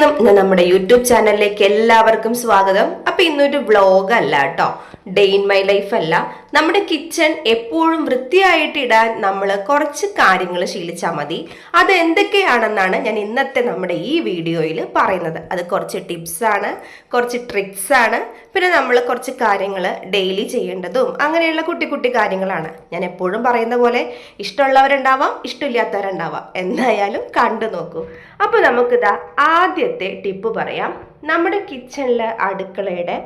നിന്നും നമ്മുടെ യൂട്യൂബ് ചാനലിലേക്ക് എല്ലാവർക്കും സ്വാഗതം. അപ്പൊ ഇന്നൊരു വ്ളോഗ് അല്ല കേട്ടോ, ഡേ ഇൻ മൈ ലൈഫ് അല്ല. നമ്മുടെ കിച്ചൺ എപ്പോഴും വൃത്തിയായിട്ട് ഇടാൻ നമ്മൾ കുറച്ച് കാര്യങ്ങൾ ശീലിച്ചാൽ മതി. അത് എന്തൊക്കെയാണെന്നാണ് ഞാൻ ഇന്നത്തെ നമ്മുടെ ഈ വീഡിയോയിൽ പറയുന്നത്. അത് കുറച്ച് ടിപ്സ് ആണ്, കുറച്ച് ട്രിക്സ് ആണ്, പിന്നെ നമ്മൾ കുറച്ച് കാര്യങ്ങൾ ഡെയിലി ചെയ്യേണ്ടതും അങ്ങനെയുള്ള കുട്ടി കുട്ടി കാര്യങ്ങളാണ്. ഞാൻ എപ്പോഴും പറയുന്ന പോലെ ഇഷ്ടമുള്ളവരുണ്ടാവാം, ഇഷ്ടമില്ലാത്തവരുണ്ടാവാം, എന്തായാലും കണ്ടു നോക്കൂ. അപ്പൊ നമുക്കിതാ ആദ്യത്തെ ടിപ്പ് പറയാം. നമ്മുടെ കിച്ചണിലെ അടുക്കളയുടെ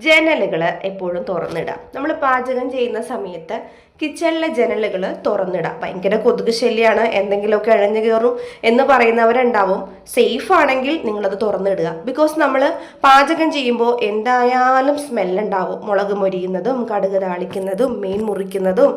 ജനലുകൾ എപ്പോഴും തുറന്നിടാം. നമ്മൾ പാചകം ചെയ്യുന്ന സമയത്ത് കിച്ചണിലെ ജനലുകൾ തുറന്നിടാം. ഭയങ്കര കൊതുക് ശല്യമാണ്, എന്തെങ്കിലുമൊക്കെ ഇഴഞ്ഞു കയറും എന്ന് പറയുന്നവരുണ്ടാവും. സേഫ് ആണെങ്കിൽ നിങ്ങളത് തുറന്നിടുക. ബിക്കോസ് നമ്മൾ പാചകം ചെയ്യുമ്പോൾ എന്തായാലും സ്മെല്ലുണ്ടാവും. മുളക് മൊരിയുന്നതും കടുക് താളിക്കുന്നതും മീൻ മുറിക്കുന്നതും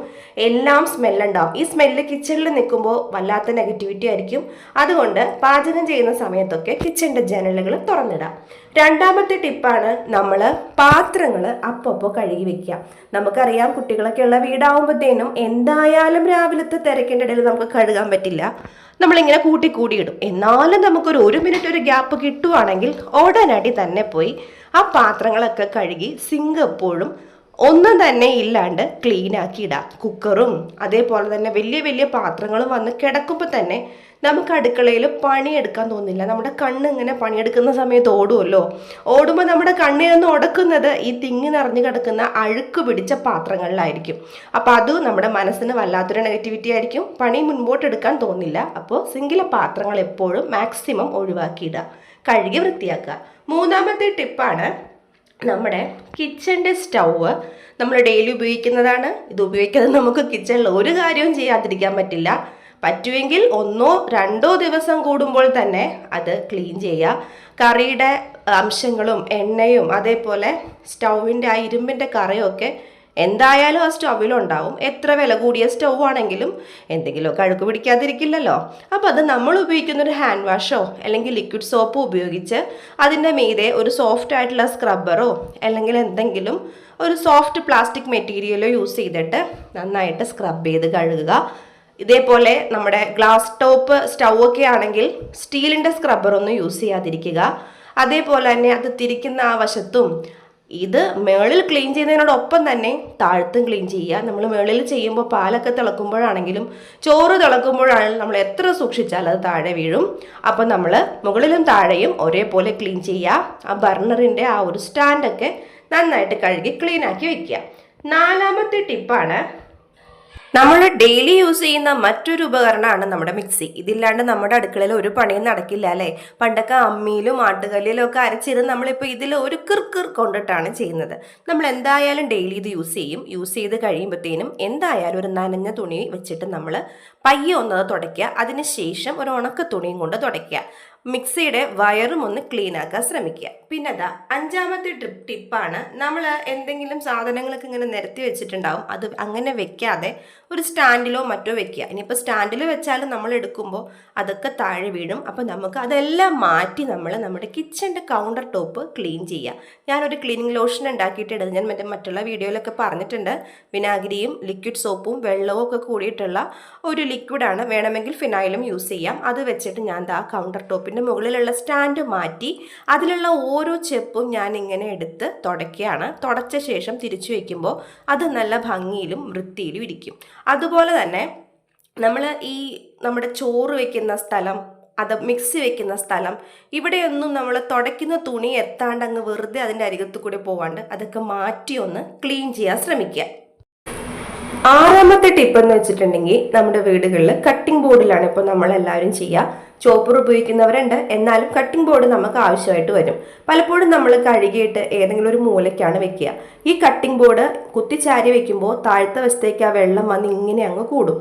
എല്ലാം സ്മെല്ലുണ്ടാവും. ഈ സ്മെല്ല് കിച്ചണിൽ നിൽക്കുമ്പോൾ വല്ലാത്ത നെഗറ്റിവിറ്റി ആയിരിക്കും. അതുകൊണ്ട് പാചകം ചെയ്യുന്ന സമയത്തൊക്കെ കിച്ചണിൻ്റെ ജനലുകൾ തുറന്നിടാം. രണ്ടാമത്തെ ടിപ്പാണ് നമ്മൾ പാത്രങ്ങൾ അപ്പോൾ കഴുകി വെക്കുക. നമുക്കറിയാം, കുട്ടികളൊക്കെ ഉള്ള വീടാവുമ്പോഴത്തേനും എന്തായാലും രാവിലത്തെ തിരക്കിൻ്റെ ഇടയിൽ നമുക്ക് കഴുകാൻ പറ്റില്ല. നമ്മളിങ്ങനെ കൂട്ടി ഇടും. എന്നാലും നമുക്കൊരു 1 മിനിറ്റ് ഒരു ഗ്യാപ്പ് കിട്ടുവാണെങ്കിൽ ഉടനടി തന്നെ പോയി ആ പാത്രങ്ങളൊക്കെ കഴുകി സിങ്ക് എപ്പോഴും ഒന്നും തന്നെ ഇല്ലാണ്ട് ക്ലീൻ ആക്കി ഇടാം. കുക്കറും അതേപോലെ തന്നെ വലിയ വലിയ പാത്രങ്ങളും വന്ന് കിടക്കുമ്പോൾ തന്നെ നമുക്ക് അടുക്കളയിൽ പണിയെടുക്കാൻ തോന്നില്ല. നമ്മുടെ കണ്ണ് ഇങ്ങനെ പണിയെടുക്കുന്ന സമയത്ത് ഓടുമല്ലോ. ഓടുമ്പോൾ നമ്മുടെ കണ്ണിൽ നിന്ന് ഉടക്കുന്നത് ഈ തിങ്ങി നിറഞ്ഞു കിടക്കുന്ന അഴുക്ക് പിടിച്ച പാത്രങ്ങളിലായിരിക്കും. അപ്പോൾ അത് നമ്മുടെ മനസ്സിന് വല്ലാത്തൊരു നെഗറ്റിവിറ്റി ആയിരിക്കും. പണി മുൻപോട്ട് എടുക്കാൻ തോന്നില്ല. അപ്പോൾ സിങ്കിലെ പാത്രങ്ങൾ എപ്പോഴും മാക്സിമം ഒഴിവാക്കിയിടുക, കഴുകി വൃത്തിയാക്കുക. മൂന്നാമത്തെ ടിപ്പാണ് നമ്മുടെ കിച്ചണിൻ്റെ സ്റ്റൗവ്. നമ്മൾ ഡെയിലി ഉപയോഗിക്കുന്നതാണ്. ഇത് ഉപയോഗിക്കാതെ നമുക്ക് കിച്ചണിൽ ഒരു കാര്യവും ചെയ്യാതിരിക്കാൻ പറ്റില്ല. പറ്റുമെങ്കിൽ 1 or 2 ദിവസം കൂടുമ്പോൾ തന്നെ അത് ക്ലീൻ ചെയ്യുക. കറിയുടെ അംശങ്ങളും എണ്ണയും അതേപോലെ സ്റ്റൗവിൻ്റെ ആ ഇരുമ്പിൻ്റെ കറിയൊക്കെ എന്തായാലും ആ സ്റ്റൗവിലുണ്ടാവും. എത്ര വില കൂടിയ സ്റ്റൗ ആണെങ്കിലും എന്തെങ്കിലുമൊക്കെ അഴുക്ക് പിടിക്കാതിരിക്കില്ലല്ലോ. അപ്പോൾ അത് നമ്മൾ ഉപയോഗിക്കുന്ന ഒരു ഹാൻഡ് വാഷോ അല്ലെങ്കിൽ ലിക്വിഡ് സോപ്പോ ഉപയോഗിച്ച് അതിൻ്റെ മീതെ ഒരു സോഫ്റ്റ് ആയിട്ടുള്ള സ്ക്രബ്ബറോ അല്ലെങ്കിൽ എന്തെങ്കിലും ഒരു സോഫ്റ്റ് പ്ലാസ്റ്റിക് മെറ്റീരിയലോ യൂസ് ചെയ്തിട്ട് നന്നായിട്ട് സ്ക്രബ് ചെയ്ത് കഴുകുക. ഇതേപോലെ നമ്മുടെ ഗ്ലാസ് ടോപ്പ് സ്റ്റൗ ഒക്കെ ആണെങ്കിൽ സ്റ്റീലിൻ്റെ സ്ക്രബ്ബറൊന്നും യൂസ് ചെയ്യാതിരിക്കുക. അതേപോലെ തന്നെ അത് തിരിക്കുന്ന ആ വശത്തും ഇത് മേളിൽ ക്ലീൻ ചെയ്യുന്നതിനോടൊപ്പം തന്നെ താഴത്തും ക്ലീൻ ചെയ്യുക. നമ്മൾ മേളിൽ ചെയ്യുമ്പോൾ പാലൊക്കെ തിളക്കുമ്പോഴാണെങ്കിലും ചോറ് തിളക്കുമ്പോഴാണെങ്കിലും നമ്മൾ എത്ര സൂക്ഷിച്ചാൽ അത് താഴെ വീഴും. അപ്പം നമ്മൾ മുകളിലും താഴെയും ഒരേപോലെ ക്ലീൻ ചെയ്യുക. ആ ബർണറിൻ്റെ ആ ഒരു സ്റ്റാൻഡൊക്കെ നന്നായിട്ട് കഴുകി ക്ലീൻ ആക്കി വയ്ക്കുക. നാലാമത്തെ ടിപ്പാണ് നമ്മൾ ഡെയിലി യൂസ് ചെയ്യുന്ന മറ്റൊരു ഉപകരണമാണ് നമ്മുടെ മിക്സി. ഇതില്ലാണ്ട് നമ്മുടെ അടുക്കളയിൽ ഒരു പണിയും നടക്കില്ല അല്ലേ? പണ്ടൊക്കെ അമ്മിയിലും ആട്ടുകല്ലിലും ഒക്കെ അരച്ചിരുന്ന് നമ്മളിപ്പോൾ ഇതിൽ ഒരു കിർ കൊണ്ടിട്ടാണ് ചെയ്യുന്നത്. നമ്മൾ എന്തായാലും ഡെയിലി ഇത് യൂസ് ചെയ്യും. യൂസ് ചെയ്ത് കഴിയുമ്പോഴത്തേനും എന്തായാലും ഒരു നനഞ്ഞ തുണി വെച്ചിട്ട് നമ്മൾ പയ്യെ ഒന്നത് തുടയ്ക്കുക. അതിനുശേഷം ഒരു ഉണക്ക തുണിയും കൊണ്ട് തുടയ്ക്കുക. മിക്സിയുടെ വയറും ഒന്ന് ക്ലീൻ ആക്കാൻ ശ്രമിക്കുക. പിന്നെ അതാ 5ാമത്തെ ടിപ്പാണ്, നമ്മൾ എന്തെങ്കിലും സാധനങ്ങളൊക്കെ ഇങ്ങനെ നിരത്തി വെച്ചിട്ടുണ്ടാവും. അത് അങ്ങനെ വെക്കാതെ ഒരു സ്റ്റാൻഡിലോ മറ്റോ വെക്കുക. ഇനിയിപ്പോൾ സ്റ്റാൻഡിൽ വെച്ചാലും നമ്മൾ എടുക്കുമ്പോൾ അതൊക്കെ താഴെ വീഴും. അപ്പോൾ നമുക്ക് അതെല്ലാം മാറ്റി നമ്മൾ നമ്മുടെ കിച്ചൻ്റെ കൗണ്ടർ ടോപ്പ് ക്ലീൻ ചെയ്യുക. ഞാനൊരു ക്ലീനിങ് ലോഷൻ ഉണ്ടാക്കിയിട്ടുണ്ട്. ഞാൻ മറ്റുള്ള വീഡിയോയിലൊക്കെ പറഞ്ഞിട്ടുണ്ട്. വിനാഗിരിയും ലിക്വിഡ് സോപ്പും വെള്ളവും ഒക്കെ കൂടിയിട്ടുള്ള ഒരു ലിക്വിഡാണ്. വേണമെങ്കിൽ ഫിനൈലും യൂസ് ചെയ്യാം. അത് വെച്ചിട്ട് ഞാൻ ആ കൗണ്ടർ ടോപ്പിൻ്റെ മുകളിലുള്ള സ്റ്റാൻഡ് മാറ്റി അതിലുള്ള ഓരോ ചെപ്പും ഞാൻ ഇങ്ങനെ എടുത്ത് തുടയ്ക്കുകയാണ്. തുടച്ച ശേഷം തിരിച്ചു വയ്ക്കുമ്പോൾ അത് നല്ല ഭംഗിയിലും വൃത്തിയിലും ഇരിക്കും. അതുപോലെ തന്നെ നമ്മൾ നമ്മുടെ ചോറ് വെക്കുന്ന സ്ഥലം, അത് മിക്സി വെക്കുന്ന സ്ഥലം, ഇവിടെയൊന്നും നമ്മൾ തുടയ്ക്കുന്ന തുണി എത്താണ്ട് അങ്ങ് വെറുതെ അതിൻ്റെ അരികത്ത് കൂടി പോവാണ്ട് അതൊക്കെ മാറ്റി ഒന്ന് ക്ലീൻ ചെയ്യാൻ ശ്രമിക്കുക. 6ാമത്തെ ടിപ്പ് എന്ന് വെച്ചിട്ടുണ്ടെങ്കിൽ നമ്മുടെ വീടുകളിൽ കട്ടിംഗ് ബോർഡിലാണ് ഇപ്പോൾ നമ്മളെല്ലാവരും ചെയ്യുക. ചോപ്പർ ഉപയോഗിക്കുന്നവരുണ്ട്, എന്നാലും കട്ടിംഗ് ബോർഡ് നമുക്ക് ആവശ്യമായിട്ട് വരും. പലപ്പോഴും നമ്മൾ കഴുകിയിട്ട് ഏതെങ്കിലും ഒരു മൂലയ്ക്കാണ് വെക്കുക. ഈ കട്ടിംഗ് ബോർഡ് കുത്തിച്ചാരി വെക്കുമ്പോൾ താഴത്തെ വശത്തേക്ക് ആ വെള്ളം വന്ന് ഇങ്ങനെ അങ്ങ് കൂടും.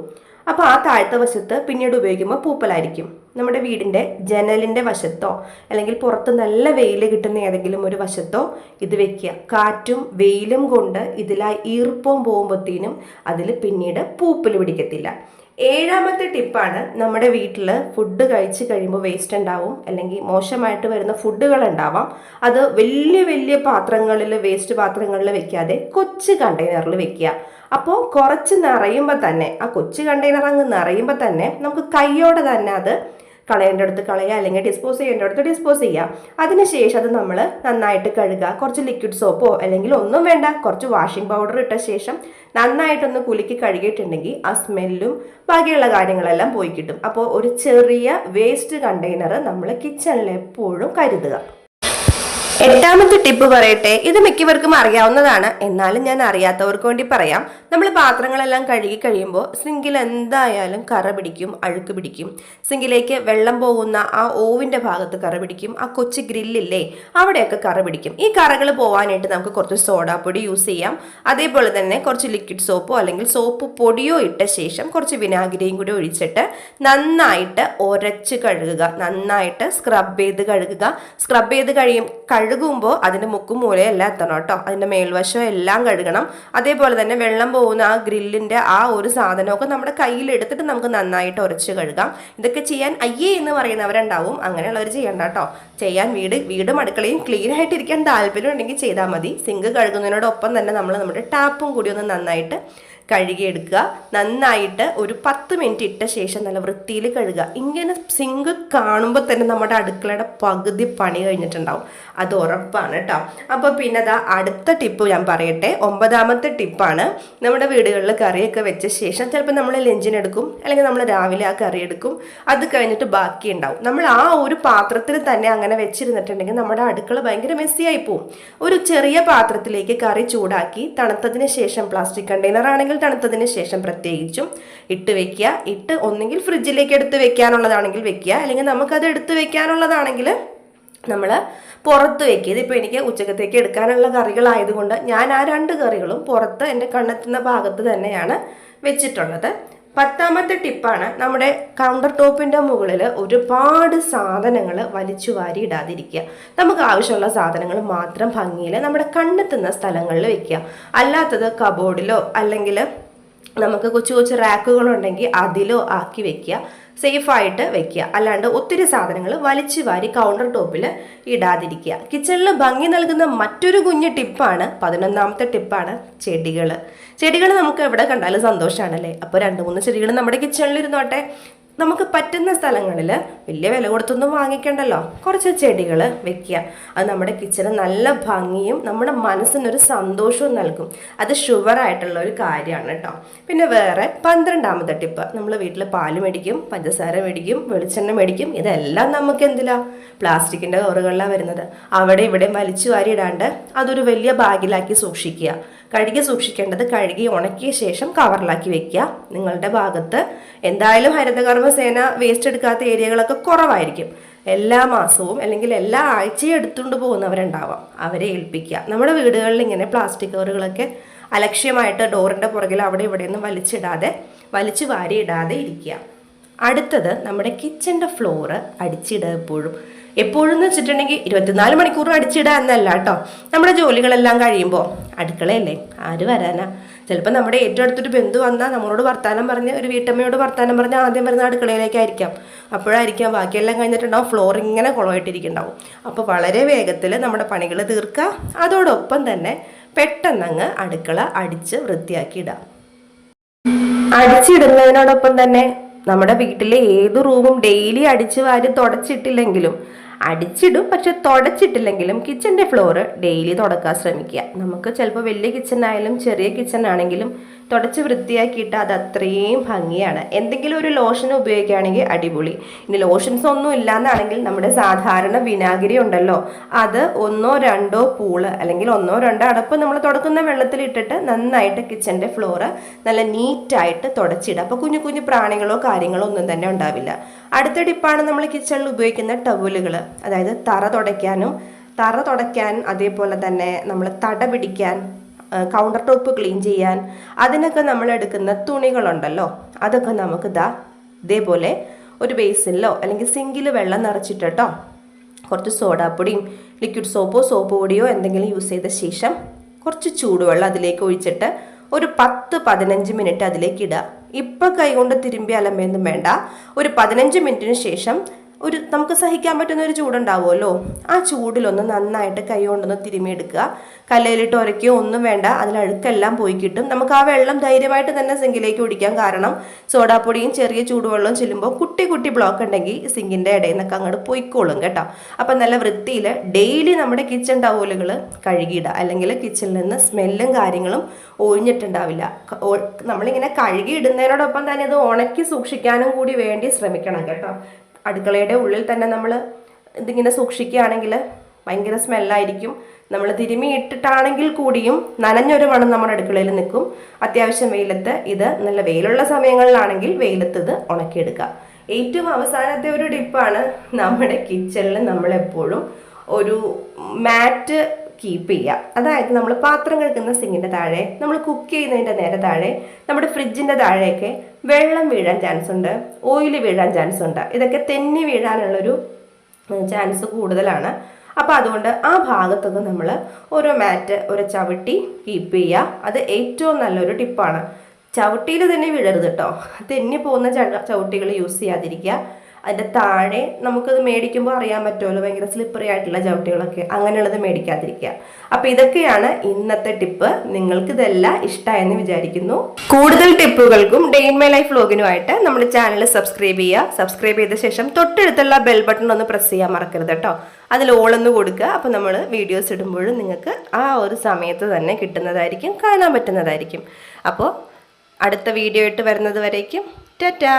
അപ്പോൾ ആ താഴത്തെ വശത്ത് പിന്നീട് ഉപയോഗിക്കുമ്പോൾ പൂപ്പലായിരിക്കും. നമ്മുടെ വീടിൻ്റെ ജനലിൻ്റെ വശത്തോ അല്ലെങ്കിൽ പുറത്ത് നല്ല വെയിൽ കിട്ടുന്ന ഏതെങ്കിലും ഒരു വശത്തോ ഇത് വെക്കുക. കാറ്റും വെയിലും കൊണ്ട് ഇതിലായി ഈർപ്പവും പോകുമ്പോഴത്തേനും അതിൽ പിന്നീട് പൂപ്പൽ പിടിക്കത്തില്ല. 7ാമത്തെ ടിപ്പാണ്, നമ്മുടെ വീട്ടിൽ ഫുഡ് കഴിച്ച് കഴിയുമ്പോൾ വേസ്റ്റ് ഉണ്ടാവും അല്ലെങ്കിൽ മോശമായിട്ട് വരുന്ന ഫുഡുകൾ ഉണ്ടാവാം. അത് വലിയ വലിയ പാത്രങ്ങളിൽ, വേസ്റ്റ് പാത്രങ്ങളിൽ വെക്കാതെ കൊച്ചു കണ്ടെയ്നറിൽ വെക്കുക. അപ്പോൾ കുറച്ച് നിറയുമ്പോൾ തന്നെ, ആ കൊച്ചു കണ്ടെയ്നർ അങ്ങ് നിറയുമ്പോൾ തന്നെ നമുക്ക് കൈയോടെ തന്നെ അത് കളയേണ്ടടുത്ത് കളയുക, അല്ലെങ്കിൽ ഡിസ്പോസ് ചെയ്യേണ്ടടുത്ത് ഡിസ്പോസ് ചെയ്യുക. അതിനുശേഷം അത് നമ്മൾ നന്നായിട്ട് കഴുകുക. കുറച്ച് ലിക്വിഡ് സോപ്പോ അല്ലെങ്കിൽ ഒന്നും വേണ്ട, കുറച്ച് വാഷിംഗ് പൗഡർ ഇട്ട ശേഷം നന്നായിട്ടൊന്ന് കുലുക്കി കഴുകിയിട്ടുണ്ടെങ്കിൽ ആ സ്മെല്ലും ബാക്കിയുള്ള കാര്യങ്ങളെല്ലാം പോയി കിട്ടും. അപ്പോൾ ഒരു ചെറിയ വേസ്റ്റ് കണ്ടെയ്നർ നമ്മൾ കിച്ചണിൽ എപ്പോഴും കരുതുക. എട്ടാമത്തെ ടിപ്പ് പറയട്ടെ. ഇത് മിക്കവർക്കും അറിയാവുന്നതാണ്, എന്നാലും ഞാൻ അറിയാത്തവർക്ക് വേണ്ടി പറയാം. നമ്മൾ പാത്രങ്ങളെല്ലാം കഴുകി കഴിയുമ്പോൾ സിങ്കിൽ എന്തായാലും കറ പിടിക്കും, അഴുക്ക് പിടിക്കും. സിങ്കിലേക്ക് വെള്ളം പോകുന്ന ആ ഓവിൻ്റെ ഭാഗത്ത് കറ പിടിക്കും, ആ കൊച്ചു ഗ്രില്ലില്ലേ അവിടെയൊക്കെ കറ പിടിക്കും. ഈ കറകൾ പോകാനായിട്ട് നമുക്ക് കുറച്ച് സോഡാപ്പൊടി യൂസ് ചെയ്യാം. അതേപോലെ തന്നെ കുറച്ച് ലിക്വിഡ് സോപ്പോ അല്ലെങ്കിൽ സോപ്പ് പൊടിയോ ഇട്ട ശേഷം കുറച്ച് വിനാഗിരിയും കൂടി ഒഴിച്ചിട്ട് നന്നായിട്ട് ഉരച്ച് കഴുകുക, നന്നായിട്ട് സ്ക്രബ് ചെയ്ത് കഴുകുക. സ്ക്രബ് ചെയ്ത് കഴുകുമ്പോൾ അതിൻ്റെ മുക്കും മൂലയെല്ലാം എത്തണം കേട്ടോ. അതിൻ്റെ മേൽവശം എല്ലാം കഴുകണം. അതേപോലെ തന്നെ വെള്ളം പോകുന്ന ആ ഗ്രില്ലിൻ്റെ ആ ഒരു സാധനമൊക്കെ നമ്മുടെ കയ്യിൽ എടുത്തിട്ട് നമുക്ക് നന്നായിട്ട് ഉരച്ച് കഴുകാം. ഇതൊക്കെ ചെയ്യാൻ അയ്യേ എന്ന് പറയുന്നവരുണ്ടാവും, അങ്ങനെയുള്ളവർ ചെയ്യണ്ട കേട്ടോ. ചെയ്യാൻ വീടും അടുക്കളയും ക്ലീൻ ആയിട്ടിരിക്കാൻ താല്പര്യം ഉണ്ടെങ്കിൽ ചെയ്താൽ മതി. സിങ്ക് കഴുകുന്നതിനോടൊപ്പം തന്നെ നമ്മൾ നമ്മുടെ ടാപ്പും കൂടി ഒന്ന് നന്നായിട്ട് കഴുകിയെടുക്കുക. നന്നായിട്ട് ഒരു 10 മിനിറ്റ് ഇട്ട ശേഷം നല്ല വൃത്തിയിൽ കഴുകുക. ഇങ്ങനെ സിങ്ക് കാണുമ്പോൾ തന്നെ നമ്മുടെ അടുക്കളയുടെ പകുതി പണി കഴിഞ്ഞിട്ടുണ്ടാവും, അത് ഉറപ്പാണ് കേട്ടോ. അപ്പോൾ പിന്നെ അടുത്ത ടിപ്പ് ഞാൻ പറയട്ടെ. 9ാമത്തെ ടിപ്പാണ്. നമ്മുടെ വീടുകളിൽ കറിയൊക്കെ വെച്ച ശേഷം ചിലപ്പോൾ നമ്മൾ ലഞ്ചിനെടുക്കും, അല്ലെങ്കിൽ നമ്മൾ രാവിലെ ആ കറി എടുക്കും, അത് കഴിഞ്ഞിട്ട് ബാക്കി ഉണ്ടാവും. നമ്മൾ ആ ഒരു പാത്രത്തിൽ തന്നെ അങ്ങനെ വെച്ചിരുന്നിട്ടുണ്ടെങ്കിൽ നമ്മുടെ അടുക്കള ഭയങ്കര മെസ്സിയായി പോവും. ഒരു ചെറിയ പാത്രത്തിലേക്ക് കറി ചൂടാക്കി തണുത്തതിന് ശേഷം, പ്ലാസ്റ്റിക് കണ്ടെയ്നർ ആണെങ്കിൽ തണുത്തതിന് ശേഷം പ്രത്യേകിച്ചും ഇട്ട് വെക്കുക. ഇട്ട് ഒന്നെങ്കിൽ ഫ്രിഡ്ജിലേക്ക് എടുത്ത് വെക്കാനുള്ളതാണെങ്കിൽ വെക്കുക, അല്ലെങ്കിൽ നമുക്കത് എടുത്ത് വെക്കാനുള്ളതാണെങ്കിൽ നമ്മൾ പുറത്ത് വെക്കുക. ഇതിപ്പോൾ എനിക്ക് ഉച്ചക്കത്തേക്ക് എടുക്കാനുള്ള കറികളായതുകൊണ്ട് ഞാൻ ആ 2 കറികളും പുറത്ത് എൻ്റെ കണ്ണെത്തുന്ന ഭാഗത്ത് തന്നെയാണ് വെച്ചിട്ടുള്ളത്. 10ാമത്തെ ടിപ്പാണ്. നമ്മുടെ കൗണ്ടർ ടോപ്പിൻ്റെ മുകളിൽ ഒരുപാട് സാധനങ്ങൾ വലിച്ചു വാരി ഇടാതിരിക്കുക. നമുക്ക് ആവശ്യമുള്ള സാധനങ്ങൾ മാത്രം ഭംഗിയിൽ നമ്മുടെ കണ്ണെത്തുന്ന സ്ഥലങ്ങളിൽ വെക്കുക. അല്ലാത്തത് കബോർഡിലോ അല്ലെങ്കിൽ നമുക്ക് കൊച്ചു കൊച്ചു റാക്കുകളുണ്ടെങ്കിൽ അതിലോ ആക്കി വെക്കുക. സേഫായിട്ട് വെക്കുക. അല്ലാണ്ട് ഒത്തിരി സാധനങ്ങൾ വലിച്ചു വാരി കൗണ്ടർ ടോപ്പിൽ ഇടാതിരിക്കുക. കിച്ചണിൽ ഭംഗി നൽകുന്ന മറ്റൊരു കുഞ്ഞു ടിപ്പാണ്, 11ാമത്തെ ടിപ്പാണ് ചെടികൾ നമുക്ക് എവിടെ കണ്ടാലും സന്തോഷമാണല്ലേ. അപ്പോൾ 2-3 ചെടികൾ നമ്മുടെ കിച്ചണിൽ ഇരുന്നോട്ടെ. നമുക്ക് പറ്റുന്ന സ്ഥലങ്ങളിൽ വലിയ വില കൊടുത്തൊന്നും വാങ്ങിക്കണ്ടല്ലോ, കുറച്ച് ചെടികൾ വെക്കുക. അത് നമ്മുടെ കിച്ചണ് നല്ല ഭംഗിയും നമ്മുടെ മനസ്സിനൊരു സന്തോഷവും നൽകും. അത് ഷുവറായിട്ടുള്ള ഒരു കാര്യമാണ് കേട്ടോ. പിന്നെ വേറെ 12ാമത്തെ ടിപ്പ്. നമ്മൾ വീട്ടിൽ പാല് മേടിക്കും, പഞ്ചസാര മേടിക്കും, വെളിച്ചെണ്ണ മേടിക്കും. ഇതെല്ലാം നമുക്ക് എന്തിലാ, പ്ലാസ്റ്റിക്കിൻ്റെ കവറുകളിലാണ് വരുന്നത്. അവിടെ ഇവിടെ വലിച്ചു വാരി ഇടാണ്ട് അതൊരു വലിയ ബാഗിലാക്കി സൂക്ഷിക്കുക. കഴുകി സൂക്ഷിക്കേണ്ടത് കഴുകി ഉണക്കിയ ശേഷം കവറിലാക്കി വെക്കുക. നിങ്ങളുടെ ഭാഗത്ത് എന്തായാലും ഹരിതകർമ്മസേന വേസ്റ്റ് എടുക്കാത്ത ഏരിയകളൊക്കെ കുറവായിരിക്കും. എല്ലാ മാസവും അല്ലെങ്കിൽ എല്ലാ ആഴ്ചയും എടുത്തുകൊണ്ട് പോകുന്നവരുണ്ടാവാം, അവരെ ഏൽപ്പിക്കുക. നമ്മുടെ വീടുകളിൽ ഇങ്ങനെ പ്ലാസ്റ്റിക് കവറുകളൊക്കെ അലക്ഷ്യമായിട്ട് ഡോറിൻ്റെ പുറകിൽ അവിടെ ഇവിടെയൊന്നും വലിച്ചു വാരി ഇടാതെ ഇരിക്കുക. അടുത്തത് നമ്മുടെ കിച്ചൻ്റെ ഫ്ലോറ് അടിച്ചിടുക. എപ്പോഴും എന്ന് വെച്ചിട്ടുണ്ടെങ്കിൽ 24 മണിക്കൂർ അടിച്ചിടുക എന്നല്ല കേട്ടോ. നമ്മുടെ ജോലികളെല്ലാം കഴിയുമ്പോൾ, അടുക്കളയല്ലേ, ആര് വരാനാ? ചിലപ്പോൾ നമ്മുടെ ഏറ്റവും അടുത്തൊരു ബന്ധു വന്നാൽ നമ്മളോട് വർത്താനം പറഞ്ഞ്, ഒരു വീട്ടമ്മയോട് വർത്താനം പറഞ്ഞ് ആദ്യം വരുന്ന അടുക്കളയിലേക്കായിരിക്കാം. അപ്പോഴായിരിക്കാം ബാക്കിയെല്ലാം കഴിഞ്ഞിട്ടുണ്ടാവും ഫ്ലോർ ഇങ്ങനെ കുളമായിട്ടിരിക്കുന്നുണ്ടാവും. അപ്പോൾ വളരെ വേഗത്തിൽ നമ്മുടെ പണികൾ തീർക്കുക. അതോടൊപ്പം തന്നെ പെട്ടെന്നങ്ങ് അടുക്കള അടിച്ച് വൃത്തിയാക്കി ഇടുക. അടിച്ചിടുന്നതിനോടൊപ്പം തന്നെ നമ്മുടെ വീട്ടിലെ ഏത് റൂമും ഡെയിലി അടിച്ച് വാരി തുടച്ചിട്ടില്ലെങ്കിലും, അടിച്ചിടും പക്ഷെ തുടച്ചിട്ടില്ലെങ്കിലും കിച്ചൻ്റെ ഫ്ലോറ് ഡെയിലി തുടക്കാൻ ശ്രമിക്കുക. നമുക്ക് ചിലപ്പോൾ വലിയ കിച്ചൺ ആയാലും ചെറിയ കിച്ചൺ ആണെങ്കിലും തുടച്ച് വൃത്തിയാക്കിയിട്ട് അത് അത്രയും ഭംഗിയാണ്. എന്തെങ്കിലും ഒരു ലോഷൻ ഉപയോഗിക്കുകയാണെങ്കിൽ അടിപൊളി. ഇനി ലോഷൻസ് ഒന്നും ഇല്ലാന്നാണെങ്കിൽ നമ്മുടെ സാധാരണ വിനാഗിരി ഉണ്ടല്ലോ, അത് 1-2 പൂള് അല്ലെങ്കിൽ 1-2 അടപ്പ് നമ്മൾ തുടക്കുന്ന വെള്ളത്തിലിട്ടിട്ട് നന്നായിട്ട് കിച്ചൻ്റെ ഫ്ലോറ് നല്ല നീറ്റായിട്ട് തുടച്ചിടുക. അപ്പോൾ കുഞ്ഞു കുഞ്ഞു പ്രാണികളോ കാര്യങ്ങളോ ഒന്നും തന്നെ ഉണ്ടാവില്ല. അടുത്ത ടിപ്പാണ് നമ്മൾ കിച്ചണിൽ ഉപയോഗിക്കുന്ന ടവലുകൾ. അതായത് തറ തുടയ്ക്കാൻ, അതേപോലെ തന്നെ നമ്മൾ തട പിടിക്കാൻ, കൗണ്ടർ ടോപ്പ് ക്ലീൻ ചെയ്യാൻ, അതിനൊക്കെ നമ്മൾ എടുക്കുന്ന തുണികളുണ്ടല്ലോ, അതൊക്കെ നമുക്ക് ഇതേപോലെ ഒരു ബേസിനിലോ അല്ലെങ്കിൽ സിങ്കിൽ വെള്ളം നിറച്ചിട്ടോ കുറച്ച് സോഡാപ്പൊടിയും ലിക്വിഡ് സോപ്പ് പൊടിയോ എന്തെങ്കിലും യൂസ് ചെയ്ത ശേഷം കുറച്ച് ചൂടുവെള്ളം അതിലേക്ക് ഒഴിച്ചിട്ട് ഒരു 10-15 മിനിറ്റ് അതിലേക്ക് ഇടുക. ഇപ്പം കൈകൊണ്ട് തിരുമ്പി അലമ്പയൊന്നും വേണ്ട. ഒരു 15 മിനിറ്റിന് ശേഷം നമുക്ക് സഹിക്കാൻ പറ്റുന്ന ഒരു ചൂടുണ്ടാവുമല്ലോ, ആ ചൂടിലൊന്ന് നന്നായിട്ട് കൈ കൊണ്ടൊന്ന് തിരുമിയെടുക്കുക. കല്ലയിലിട്ട് ഉരയ്ക്കുകയോ ഒന്നും വേണ്ട, അതിൽ അഴുക്കെല്ലാം പോയി കിട്ടും. നമുക്ക് ആ വെള്ളം ധൈര്യമായിട്ട് തന്നെ സിങ്കിലേക്ക് ഒഴിക്കാം. കാരണം സോഡാപ്പൊടിയും ചെറിയ ചൂടുവെള്ളവും ചെല്ലുമ്പോൾ കുട്ടി കുട്ടി ബ്ലോക്ക് ഉണ്ടെങ്കിൽ സിങ്കിൻ്റെ ഇടയിൽ നിന്നൊക്കെ അങ്ങോട്ട് പോയിക്കോളും കേട്ടോ. അപ്പം നല്ല വൃത്തിയിൽ ഡെയിലി നമ്മുടെ കിച്ചൺ ടവലുകൾ കഴുകിയിടുക. അല്ലെങ്കിൽ കിച്ചണിൽ നിന്ന് സ്മെല്ലും കാര്യങ്ങളും ഒഴിഞ്ഞിട്ടുണ്ടാവില്ല. നമ്മളിങ്ങനെ കഴുകിയിടുന്നതിനോടൊപ്പം തന്നെ അത് ഉണക്കി സൂക്ഷിക്കാനും കൂടി വേണ്ടി ശ്രമിക്കണം കേട്ടോ. അടുക്കളയുടെ ഉള്ളിൽ തന്നെ നമ്മൾ ഇതിങ്ങനെ സൂക്ഷിക്കുകയാണെങ്കിൽ ഭയങ്കര സ്മെല്ലായിരിക്കും. നമ്മൾ തിരുമി ഇട്ടിട്ടാണെങ്കിൽ കൂടിയും നനഞ്ഞൊരു മണം നമ്മുടെ അടുക്കളയിൽ നിൽക്കും. അത്യാവശ്യം വെയിലത്ത്, ഇത് നല്ല വെയിലുള്ള സമയങ്ങളിലാണെങ്കിൽ വെയിലത്ത് ഇത് ഉണക്കിയെടുക്കുക. ഏറ്റവും അവസാനത്തെ ഒരു ടിപ്പാണ്, നമ്മുടെ കിച്ചണിൽ നമ്മളെപ്പോഴും ഒരു മാറ്റ് കീപ്പ് ചെയ്യുക. അതായത് നമ്മൾ പാത്രം കഴുകുന്ന സിങ്കിൻ്റെ താഴെ, നമ്മൾ കുക്ക് ചെയ്യുന്നതിൻ്റെ നേരെ താഴെ, നമ്മുടെ ഫ്രിഡ്ജിൻ്റെ താഴെയൊക്കെ വെള്ളം വീഴാൻ ചാൻസ് ഉണ്ട്, ഓയിൽ വീഴാൻ ചാൻസ് ഉണ്ട്. ഇതൊക്കെ തെന്നി വീഴാനുള്ളൊരു ചാൻസ് കൂടുതലാണ്. അപ്പോൾ അതുകൊണ്ട് ആ ഭാഗത്തൊക്കെ നമ്മൾ ഓരോ മാറ്റ്, ഒരു ചവിട്ടി കീപ്പ് ചെയ്യുക. അത് ഏറ്റവും നല്ലൊരു ടിപ്പാണ്. ചവിട്ടിയിൽ തന്നെ വീഴരുത് കേട്ടോ. തെന്നി പോകുന്ന ചവിട്ടികൾ യൂസ് ചെയ്യാതിരിക്കുക. അതിൻ്റെ താഴെ നമുക്കത് മേടിക്കുമ്പോൾ അറിയാൻ പറ്റുമല്ലോ, ഭയങ്കര സ്ലിപ്പറി ആയിട്ടുള്ള ചവിട്ടികളൊക്കെ, അങ്ങനെയുള്ളത് മേടിക്കാതിരിക്കുക. അപ്പം ഇതൊക്കെയാണ് ഇന്നത്തെ ടിപ്പ്. നിങ്ങൾക്ക് ഇതെല്ലാം ഇഷ്ടമായെന്ന് വിചാരിക്കുന്നു. കൂടുതൽ ടിപ്പുകൾക്കും ഡേ ഇൻ മൈ ലൈഫ് വ്ലോഗിനുമായിട്ട് നമ്മുടെ ചാനൽ സബ്സ്ക്രൈബ് ചെയ്യുക. സബ്സ്ക്രൈബ് ചെയ്ത ശേഷം തൊട്ടടുത്തുള്ള ബെൽ ബട്ടൺ ഒന്ന് പ്രസ് ചെയ്യാൻ മറക്കരുത് കേട്ടോ. അതിൽ ഓളൊന്ന് കൊടുക്കുക. അപ്പോൾ നമ്മൾ വീഡിയോസ് ഇടുമ്പോഴും നിങ്ങൾക്ക് ആ ഒരു സമയത്ത് തന്നെ കിട്ടുന്നതായിരിക്കും, കാണാൻ പറ്റുന്നതായിരിക്കും. അപ്പോൾ അടുത്ത വീഡിയോ ഇട്ട് വരുന്നത് വരേക്കും ടാറ്റാ.